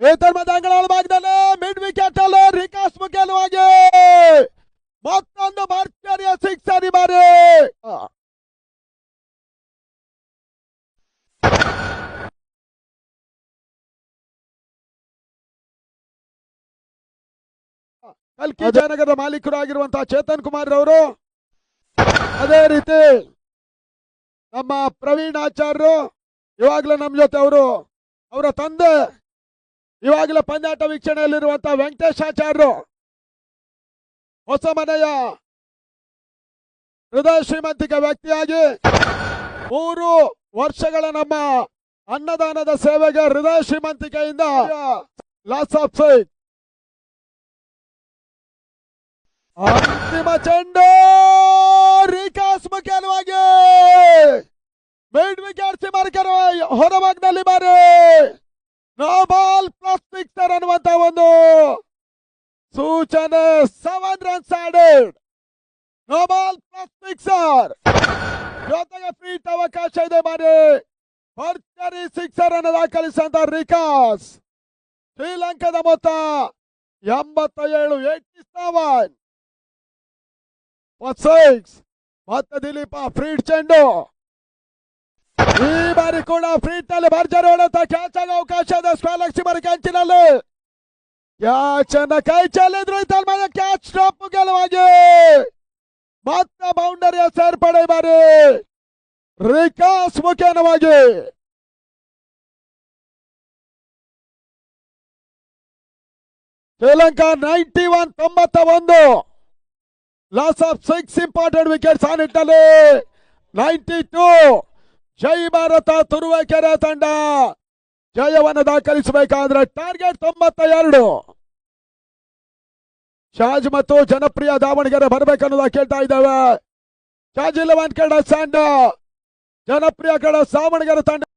ಏತನ್ಮದ ಅಂಗಳ ಭಾಗದಲ್ಲಿ mid wicket ಅಲ್ಲಿ ರಿಕಾಸ್ ಮುಖ್ಯವಾಗಿ ಮತ್ತೊಂದು ಭರ್ಜರಿಯ ಸಿಕ್ಸರ್ ಈ ಬಾರಿ. ಕಲ್ಕಿ ಜಯನಗರದ ಮಾಲೀಕರು ಆಗಿರುವಂತಹ ಚೇತನ್ ಕುಮಾರ್ ಅವರು, ಅದೇ ರೀತಿ ನಮ್ಮ ಪ್ರವೀಣ್ ಆಚಾರ್ಯರು ಇವಾಗಲೇ ನಮ್ಮ ಜೊತೆ ಅವರು, ಅವರ ತಂದೆ ಇವಾಗಲೇ ಪಂದ್ಯಾಟ ವೀಕ್ಷಣೆಯಲ್ಲಿರುವಂತಹ ವೆಂಕಟೇಶ್ ಆಚಾರ್ಯರು, ಹೊಸ ಮನೆಯ ಹೃದಯ ಶ್ರೀಮಂತಿಕೆ ವ್ಯಕ್ತಿಯಾಗಿ 3 ವರ್ಷಗಳ ನಮ್ಮ ಅನ್ನದಾನದ ಸೇವೆಗೆ ಹೃದಯ ಶ್ರೀಮಂತಿಕೆಯಿಂದ ಲಾಸ್ ಆಫ್ ಸೈಟ್. ಅಂತಿಮ ಚೆಂಡು ರಿಕಾಸ್ ಮುಖ್ಯವಾಗಿ ಮಿಡ್ ವಿಕೆಟ್ ಸಿಮರ್ಕರ್ ಹೊರಭಾಗದಲ್ಲಿ ಬಾರಿ ನೋ ಬಾಲ್ ಪ್ಲಸ್ ಸಿಕ್ಸರ್ ಅನ್ನುವಂತ ಒಂದು ಸೂಚನೆ. 7 runs added, no ball plus sixer, ಜೊತೆಗೆ ಫ್ರೀಟ್ ಅವಕಾಶ ಇದೆ ಬಾರಿ. ಭರ್ಜರಿ ಸಿಕ್ಸರ್ ಅನ್ನು ದಾಖಲಿಸಿದಂತ ರಿಕಾಸ್. ಶ್ರೀಲಂಕಾದ ಮೊತ್ತ 87 ಮತ್ತೆ ದಿಲೀಪ ಫ್ರೀಟ್ ಚೆಂಡು. ಈ ಬಾರಿ ಕೂಡ ಫ್ರೀಟ್ ನಲ್ಲಿ ಭರ್ಜರಿ ಹೊಡೆತ ಕ್ಯಾಚ್ ಆಗ ಅವಕಾಶ ಇದೆ. ಸ್ಕ್ವೇರ್ ಬಾರಿ ಕ್ಯಾಚಿನಲ್ಲಿ ಕ್ಯಾಚ್ ಅನ್ನ ಕೈ ಚೆಲ್ಲಿದ್ರು ಕ್ಯಾಚ್ ಡ್ರಾಪ್ ಗೆಲುವಾಗಿ ಮತ್ತೆ ಬೌಂಡರಿಯ ಸೇರ್ಪಡೆ ಬಾರಿ ರಿಕಾಸ್ ಮುಖೇನವಾಗಿ. Sri Lanka 91 loss of 6 important wickets ಆ ನಿಟ್ಟಿನಲ್ಲಿ 92. ಜೈ ಭಾರತ ತುರುವೇಕೆರೆ ತಂಡ ಜಯವನ್ನು ದಾಖಲಿಸಬೇಕಾದ್ರೆ ಟಾರ್ಗೆಟ್ 92. ಶಾಜ್ ಮತ್ತು ಜನಪ್ರಿಯ ದಾವಣಗೆರೆ ಬರಬೇಕನ್ನೋದ ಕೇಳ್ತಾ ಇದ್ದೇವೆ. ಶಾಜ್ 11 ಕಡೆ ಸಂಡ, ಜನಪ್ರಿಯ ಕಡೆ ದಾವಣಗೆರೆ ತಂಡ.